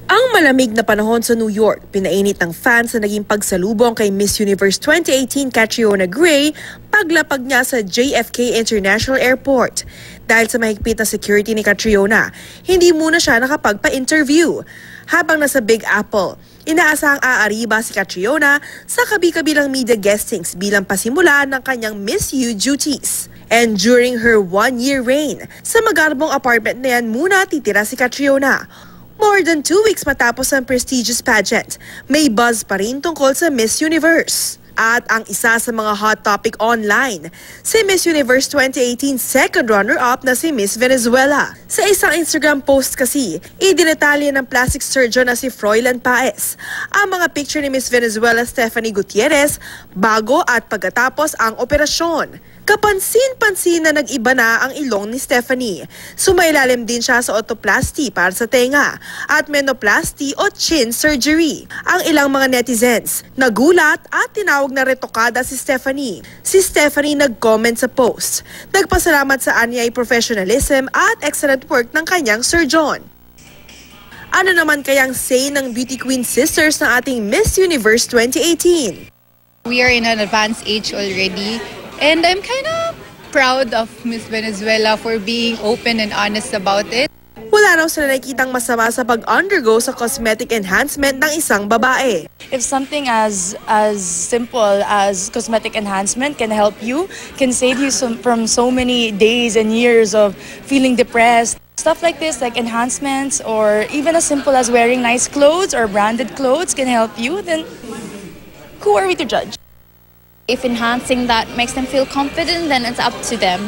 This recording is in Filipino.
Ang malamig na panahon sa New York, pinainit ng fans na naging pagsalubong kay Miss Universe 2018 Catriona Gray paglapag niya sa JFK International Airport. Dahil sa mahigpit na security ni Catriona, hindi muna siya nakapagpa-interview. Habang nasa Big Apple, inaasahang aariba si Catriona sa kabi-kabilang media guestings bilang pasimula ng kanyang Miss U duties. And during her one-year reign, sa magarbong apartment na yan muna titira si Catriona. More than 2 weeks matapos ang prestigious pageant, may buzz pa rin tungkol sa Miss Universe. At ang isa sa mga hot topic online, si Miss Universe 2018 second runner-up na si Miss Venezuela. Sa isang Instagram post kasi, idinetalye ng plastic surgeon na si Froilan Paez ang mga picture ni Miss Venezuela Stephanie Gutierrez bago at pagkatapos ang operasyon. Kapansin-pansin na nag-iba na ang ilong ni Stephanie. Sumailalim din siya sa otoplasty para sa tenga at menoplasty o chin surgery. Ang ilang mga netizens nagulat at tinawag na retokada si Stephanie. Si Stephanie nag-comment sa post. Nagpasalamat sa anyay professionalism at excellent work ng kanyang surgeon. Ano naman kayang say ng beauty queen sisters ng ating Miss Universe 2018? We are in an advanced age already. And I'm kind of proud of Miss Venezuela for being open and honest about it. Wala raw sila nakikitang masama sa pag-undergo sa cosmetic enhancement ng isang babae. If something as simple as cosmetic enhancement can help you, can save you from so many days and years of feeling depressed, stuff like this, like enhancements or even as simple as wearing nice clothes or branded clothes can help you, then who are we to judge? If enhancing that makes them feel confident, then it's up to them.